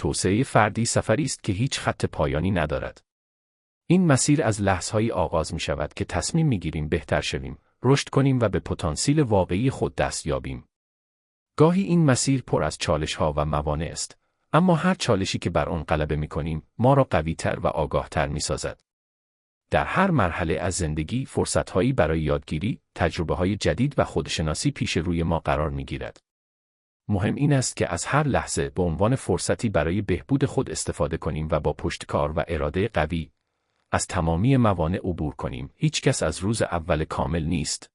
توسعه فردی سفری است که هیچ خط پایانی ندارد. این مسیر از لحظه‌هایی آغاز می‌شود که تصمیم می‌گیریم بهتر شویم، رشد کنیم و به پتانسیل واقعی خود دست یابیم. گاهی این مسیر پر از چالش‌ها و موانع است، اما هر چالشی که بر آن غلبه می‌کنیم، ما را قوی‌تر و آگاه‌تر می‌سازد. در هر مرحله از زندگی فرصت‌هایی برای یادگیری، تجربه‌های جدید و خودشناسی پیش روی ما قرار می‌گیرد. مهم این است که از هر لحظه به عنوان فرصتی برای بهبود خود استفاده کنیم و با پشتکار و اراده قوی از تمامی موانع عبور کنیم. هیچ کس از روز اول کامل نیست.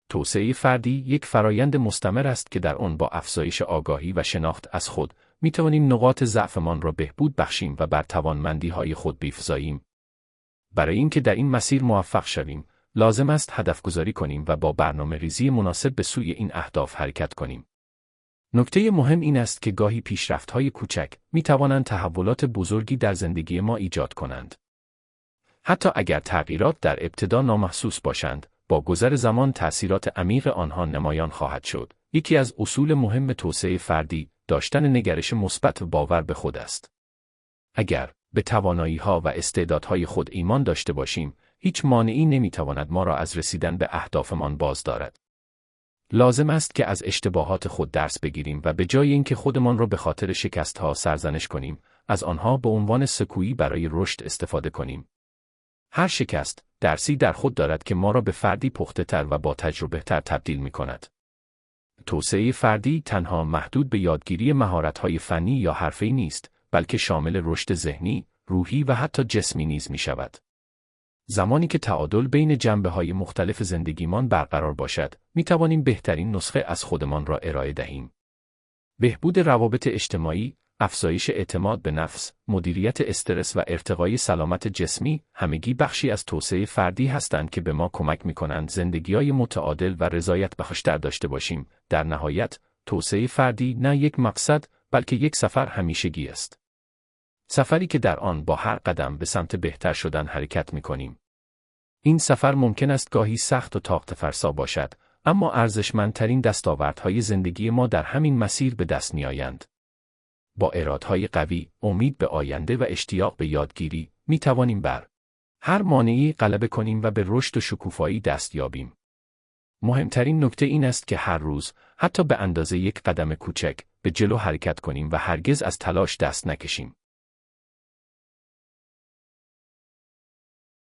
توسعه فردی یک فرایند مستمر است که در آن با افزایش آگاهی و شناخت از خود می‌توانیم نقاط ضعفمان را بهبود بخشیم و بر توانمندی‌های خود بیفزاییم. برای اینکه در این مسیر موفق شویم، لازم است هدفگذاری کنیم و با برنامه‌ریزی مناسب به سوی این اهداف حرکت کنیم. نکته مهم این است که گاهی پیشرفت‌های کوچک می‌توانند تحولات بزرگی در زندگی ما ایجاد کنند. حتی اگر تغییرات در ابتدا نامحسوس باشند، با گذر زمان تأثیرات عمیق آنها نمایان خواهد شد. یکی از اصول مهم توسعه فردی، داشتن نگرش مثبت و باور به خود است. اگر به توانایی‌ها و استعدادهای خود ایمان داشته باشیم، هیچ مانعی نمی‌تواند ما را از رسیدن به اهدافمان باز دارد. لازم است که از اشتباهات خود درس بگیریم و به جای اینکه خودمان را به خاطر شکست‌ها سرزنش کنیم، از آنها به عنوان سکویی برای رشد استفاده کنیم. هر شکست درسی در خود دارد که ما را به فردی پخته‌تر و با تجربه‌تر تبدیل می‌کند. توسعه فردی تنها محدود به یادگیری مهارت‌های فنی یا حرفه‌ای نیست، بلکه شامل رشد ذهنی، روحی و حتی جسمی نیز می‌شود. زمانی که تعادل بین جنبه‌های مختلف زندگیمان برقرار باشد، می‌توانیم بهترین نسخه از خودمان را ارائه دهیم. بهبود روابط اجتماعی، افزایش اعتماد به نفس، مدیریت استرس و ارتقای سلامت جسمی، همگی بخشی از توسعه فردی هستند که به ما کمک می‌کنند زندگی‌های متعادل و رضایت بخش‌تر داشته باشیم. در نهایت، توسعه فردی نه یک مقصد، بلکه یک سفر همیشگی است. سفری که در آن با هر قدم به سمت بهتر شدن حرکت می‌کنیم. این سفر ممکن است گاهی سخت و طاقت‌فرسا باشد، اما ارزشمندترین دستاوردهای زندگی ما در همین مسیر به دست می‌آیند. با اراده‌های قوی، امید به آینده و اشتیاق به یادگیری، می‌توانیم بر هر مانعی غلبه کنیم و به رشد و شکوفایی دست یابیم. مهمترین نکته این است که هر روز، حتی به اندازه یک قدم کوچک، به جلو حرکت کنیم و هرگز از تلاش دست نکشیم.